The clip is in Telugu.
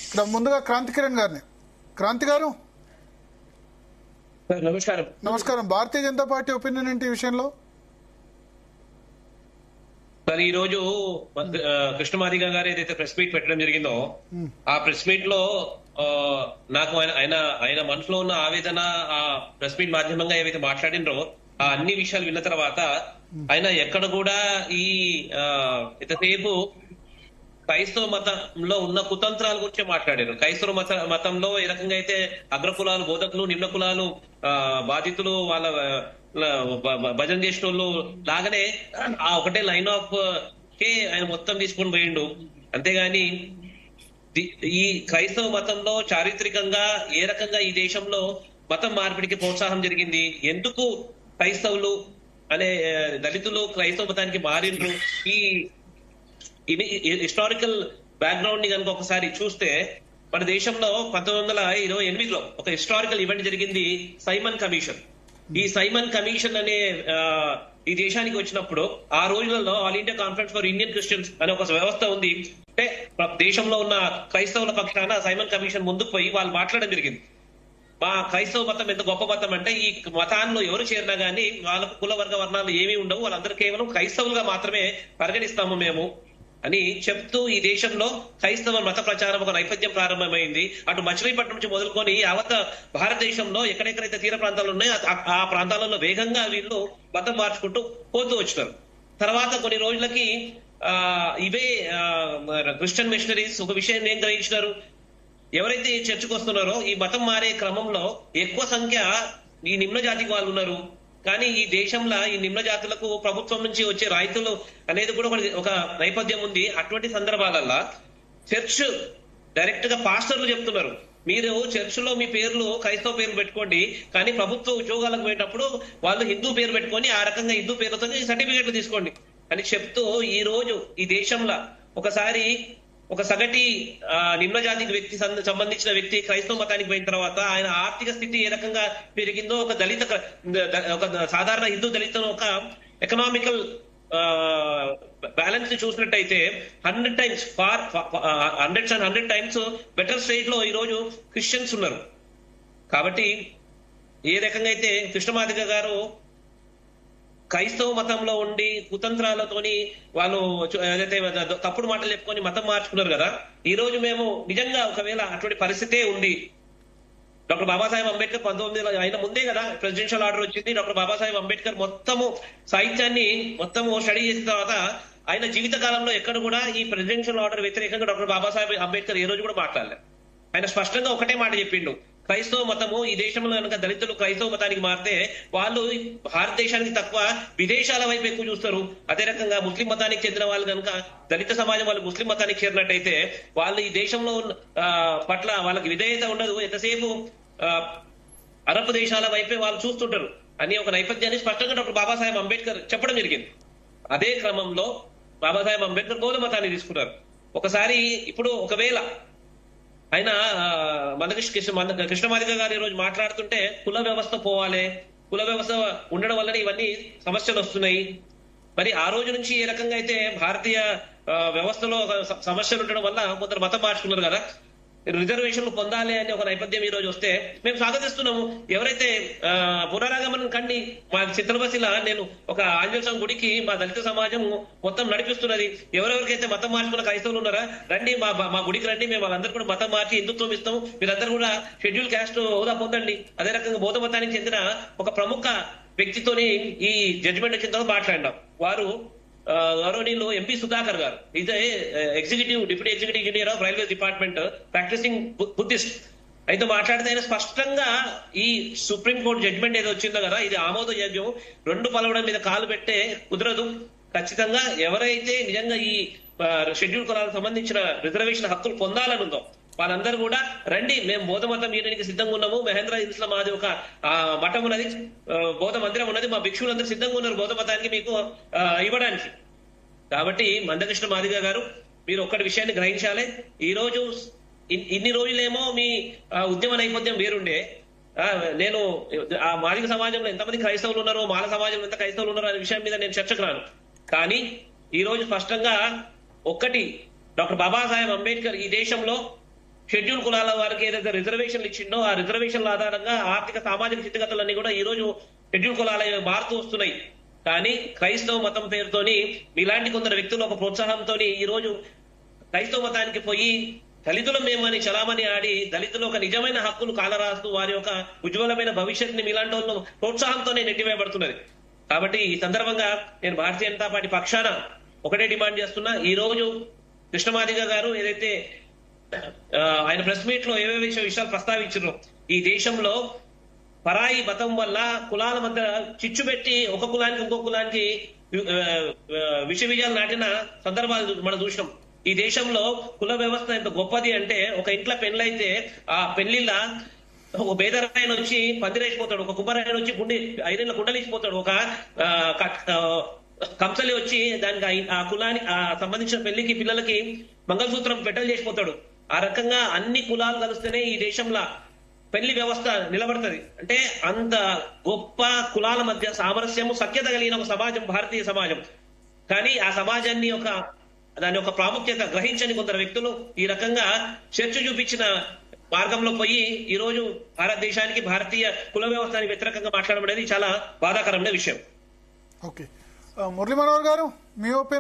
ఇక్కడ ముందుగా క్రాంతి కిరణ్ గారిని. క్రాంతి గారు నమస్కారం. నమస్కారం. భారతీయ జనతా పార్టీ ఒపీనియన్ ఏంటి ఈ విషయంలో? సార్, ఈ రోజు కృష్ణమాదిగ గారు ఏదైతే ప్రెస్ మీట్ పెట్టడం జరిగిందో ఆ ప్రెస్ మీట్ లో నాకు ఆయన మనసులో ఉన్న ఆవేదన ఆ ప్రెస్ మీట్ మాధ్యమంగా ఏవైతే మాట్లాడినరో ఆ అన్ని విషయాలు విన్న తర్వాత ఆయన ఎక్కడ కూడా ఈ ఇంతసేపు క్రైస్తవ మతంలో ఉన్న కుతంత్రాల గురించే మాట్లాడారు. క్రైస్తవ మతంలో ఏ రకంగా అయితే అగ్రకులాలు బోధకులు, నిమ్న కులాలు బాధితులు వాళ్ళ భజన చేసిన వాళ్ళు లాగానే ఆ ఒకటే లైన్ ఆఫ్ కే ఆయన మొత్తం తీసుకొని పోయిండు. అంతేగాని ఈ క్రైస్తవ మతంలో చారిత్రకంగా ఏ రకంగా ఈ దేశంలో మతం మార్పిడికి ప్రోత్సాహం జరిగింది, ఎందుకు క్రైస్తవులు అనే దళితులు క్రైస్తవ మతానికి మారిండ్రు, ఈ హిస్టారికల్ బ్యాక్గ్రౌండ్ ని కనుక ఒకసారి చూస్తే మన దేశంలో 1928లో ఒక హిస్టారికల్ ఈవెంట్ జరిగింది, సైమన్ కమిషన్. ఈ సైమన్ కమిషన్ అనే ఈ దేశానికి వచ్చినప్పుడు ఆ రోజులలో all India conference for Indian Christians అనే ఒక వ్యవస్థ ఉంది. అంటే దేశంలో ఉన్న క్రైస్తవుల పక్షాన సైమన్ కమిషన్ ముందుకు పోయి వాళ్ళు మాట్లాడడం జరిగింది. మా క్రైస్తవ మతం ఎంత గొప్ప మతం అంటే ఈ మతాల్లో ఎవరు చేరినా గానీ వాళ్ళకు కుల వర్గ వర్ణాలు ఏమీ ఉండవు, వాళ్ళందరూ కేవలం క్రైస్తవులుగా మాత్రమే పరిగణిస్తాము మేము అని చెప్తూ ఈ దేశంలో క్రైస్తవ మత ప్రచారం ఒక నేపథ్యం ప్రారంభమైంది. అటు మచిలీపట్నం నుంచి మొదలుకొని యావత్ భారతదేశంలో ఎక్కడెక్కడైతే తీర ప్రాంతాలు ఉన్నాయో ఆ ప్రాంతాలలో వేగంగా వీళ్ళు మతం మార్చుకుంటూ పోతూ వచ్చినారు. తర్వాత కొన్ని రోజులకి ఇవే క్రిస్టియన్ మిషనరీస్ ఒక విషయాన్ని ఏం గ్రహించినారు, ఎవరైతే చర్చకు వస్తున్నారో ఈ మతం మారే క్రమంలో ఎక్కువ సంఖ్య ఈ నిమ్న జాతికి వాళ్ళు ఉన్నారు. కానీ ఈ దేశంలో ఈ నిమ్న జాతులకు ప్రభుత్వం నుంచి వచ్చే రాయితీలు అనేది కూడా ఒక నేపథ్యం ఉంది. అటువంటి సందర్భాలలో చర్చ్ డైరెక్ట్ గా పాస్టర్లు చెప్తున్నారు, మీరు చర్చ్ లో మీ పేర్లు క్రైస్తవ పేర్లు పెట్టుకోండి, కానీ ప్రభుత్వ ఉద్యోగాలకు పోయేటప్పుడు వాళ్ళు హిందూ పేరు పెట్టుకొని ఆ రకంగా హిందూ పేరుతో సర్టిఫికేట్లు తీసుకోండి అని చెప్తూ ఈ రోజు ఈ దేశంలో ఒకసారి ఒక సగటి నిమ్న జాతికి వ్యక్తి సంబంధించిన వ్యక్తి క్రైస్తవ మతానికి పోయిన తర్వాత ఆయన ఆర్థిక స్థితి ఏ రకంగా పెరిగిందో ఒక సాధారణ హిందూ దళిత ఒక ఎకనామికల్ బ్యాలెన్స్ ని చూసినట్టయితే 100 times hundred times better state లో ఈ రోజు క్రిస్టియన్స్ ఉన్నారు. కాబట్టి ఏ రకంగా అయితే కృష్ణమాదిగ గారు క్రైస్తవ మతంలో ఉండి కుతంత్రాలతోని వాళ్ళు ఏదైతే తప్పుడు మాటలు చెప్పుకొని మతం మార్చుకున్నారు కదా, ఈ రోజు మేము నిజంగా ఒకవేళ అటువంటి పరిస్థితే ఉంది, డాక్టర్ బాబాసాహెబ్ అంబేద్కర్ 1900 అయిన ముందే కదా ప్రెసిడెన్షియల్ ఆర్డర్ వచ్చింది. డాక్టర్ బాబాసాహెబ్ అంబేద్కర్ మొత్తము సాహిత్యాన్ని మొత్తము స్టడీ చేసిన తర్వాత ఆయన జీవిత కాలంలో ఎక్కడ కూడా ఈ ప్రెసిడెన్షియల్ ఆర్డర్ వ్యతిరేకంగా డాక్టర్ బాబాసాహెబ్ అంబేద్కర్ ఏ రోజు కూడా మాట్లాడలేదు. ఆయన స్పష్టంగా ఒకటే మాట చెప్పిండు, క్రైస్తవ మతము ఈ దేశంలో కనుక దళితులు క్రైస్తవ మతానికి మారితే వాళ్ళు భారతదేశానికి తక్కువ విదేశాల వైపు ఎక్కువ చూస్తారు. అదే రకంగా ముస్లిం మతానికి చెందిన వాళ్ళు కనుక దళిత సమాజం వాళ్ళు ముస్లిం మతానికి చేరినట్టయితే వాళ్ళు ఈ దేశంలో పట్ల వాళ్ళకి విధేయత ఉండదు, ఎంతసేపు అరబ్ దేశాల వైపే వాళ్ళు చూస్తుంటారు అని ఒక నేపథ్యాన్ని స్పష్టంగా డాక్టర్ బాబాసాహెబ్ అంబేద్కర్ చెప్పడం జరిగింది. అదే క్రమంలో బాబాసాహెబ్ అంబేద్కర్ బౌద్ధ మతాన్ని తీసుకున్నారు. ఒకసారి ఇప్పుడు ఒకవేళ ఆయన కృష్ణమాదిగ గారు ఈ రోజు మాట్లాడుతుంటే కుల వ్యవస్థ పోవాలి, కుల వ్యవస్థ ఉండడం వల్లనే ఇవన్నీ సమస్యలు వస్తున్నాయి. మరి ఆ రోజు నుంచి ఏ రకంగా అయితే భారతీయ వ్యవస్థలో సమస్యలు ఉండడం వల్ల కొందరు మతం మార్చుకున్నారు కదా, రిజర్వేషన్లు పొందాలి అని ఒక నేపథ్యం ఈ రోజు వస్తే మేము స్వాగతిస్తున్నాము. ఎవరైతే పునరాగమనం కండి మా చిత్రబసిలా నేను ఒక ఆంజనేయ స్వామి గుడికి మా దళిత సమాజం మొత్తం నడిపిస్తున్నది, ఎవరెవరికైతే మతం మార్చుకున్న క్రైస్తవులు ఉన్నారా రండి మా గుడికి రండి, మేము వాళ్ళందరూ కూడా మతం మార్చి హిందుత్వం ఇస్తాము, మీరందరూ కూడా షెడ్యూల్ క్యాస్ట్ హోదా పొందండి. అదే రకంగా బౌద్ధ మతానికి చెందిన ఒక ప్రముఖ వ్యక్తితోని ఈ జడ్జిమెంట్ వచ్చిన తర్వాత మాట్లాడినాం. వారు గౌరవనీయులు ఎంపీ సుధాకర్ గారు, ఇదే deputy executive engineer of railway department, practising Buddhist. అయితే మాట్లాడితే ఆయన స్పష్టంగా ఈ సుప్రీంకోర్టు జడ్జిమెంట్ ఏదో వచ్చిందో కదా ఇది ఆమోదయోగ్యం, 2 పలవడం మీద కాలు పెట్టే కుదరదు, ఖచ్చితంగా ఎవరైతే నిజంగా ఈ షెడ్యూల్ కులాలకు సంబంధించిన రిజర్వేషన్ హక్కులు పొందాలని ఉందో వాళ్ళందరూ కూడా రండి, మేము బౌద్ధ మతం మీయడానికి సిద్ధంగా ఉన్నాము, మహేంద్ర హిల్స్ లో మాది ఒక మఠం ఉన్నది, బౌద్ధ మందిరం ఉన్నది, మా భిక్షువులందరూ సిద్ధంగా ఉన్నారు బౌద్ధ మతానికి మీకు ఇవ్వడానికి. కాబట్టి మందకృష్ణ మాదిగ గారు మీరు ఒక్కటి విషయాన్ని గ్రహించాలి, ఈ రోజు ఇన్ని రోజులేమో మీ ఉద్యమ నేపథ్యం వేరుండే, నేను ఆ మాదిగ సమాజంలో ఎంతమంది క్రైస్తవులు ఉన్నారో మాల సమాజంలో ఎంత క్రైస్తవులు ఉన్నారో అనే విషయం మీద నేను చర్చకు రాను. కానీ ఈ రోజు స్పష్టంగా ఒక్కటి, డాక్టర్ బాబాసాహెబ్ అంబేద్కర్ ఈ దేశంలో షెడ్యూల్ కులాల వారికి ఏదైతే రిజర్వేషన్లు ఇచ్చిండో ఆ రిజర్వేషన్ల ఆధారంగా ఆర్థిక సామాజిక స్థితిగతులన్నీ కూడా ఈ రోజు షెడ్యూల్ కులాల మారుతూ వస్తున్నాయి. కానీ క్రైస్తవ మతం పేరుతోని ఇలాంటి కొందరు వ్యక్తులు ఒక ప్రోత్సాహంతో ఈ రోజు క్రైస్తవ మతానికి పోయి దళితులు మేమని చలామణి ఆడి దళితులు ఒక నిజమైన హక్కులు కాలరాస్తూ వారి యొక్క ఉజ్వలమైన భవిష్యత్తుని మీలాంటి వాళ్ళు ప్రోత్సాహంతోనే నెట్టివేయబడుతున్నది. కాబట్టి ఈ సందర్భంగా నేను భారతీయ జనతా పార్టీ పక్షాన ఒకటే డిమాండ్ చేస్తున్నా. ఈ రోజు కృష్ణమాదిగ గారు ఏదైతే ఆయన ప్రెస్ మీట్ లో ఏవేవి విషయాలు ప్రస్తావించారో, ఈ దేశంలో పరాయి మతం వల్ల కులాల మధ్య చిచ్చు పెట్టి ఒక కులానికి ఇంకో కులానికి విషబీజాలు నాటిన సందర్భాలు మనం చూసినాం. ఈ దేశంలో కుల వ్యవస్థ ఎంత గొప్పది అంటే ఒక ఇంట్లో పెళ్ళైతే ఆ పెళ్లిళ్ళ ఒక బేదరాయన వచ్చి పందిరేసిపోతాడు, ఒక కుమ్మరాయన వచ్చి ఐదేళ్ల కుండలేసిపోతాడు, ఒక కంసలి వచ్చి దానికి ఆ కులానికి సంబంధించిన పెళ్లికి పిల్లలకి మంగళసూత్రం పెట్టలు చేసిపోతాడు. ఆ రకంగా అన్ని కులాలు కలిస్తేనే ఈ దేశంలో పెళ్లి వ్యవస్థ నిలబడుతుంది. అంటే అంత గొప్ప కులాల మధ్య సామరస్యము సఖ్యత కలిగిన ఒక సమాజం భారతీయ సమాజం. కానీ ఆ సమాజాన్ని దాని యొక్క ప్రాముఖ్యత గ్రహించని కొందరు వ్యక్తులు ఈ రకంగా చర్చ చూపించిన మార్గంలో పోయి ఈ రోజు భారతదేశానికి భారతీయ కుల వ్యవస్థని వ్యతిరేకంగా మాట్లాడడం అనేది చాలా బాధాకరమైన విషయం. ఓకే, మురళీ మనోహర్ గారు మీ ఒపీనియన్.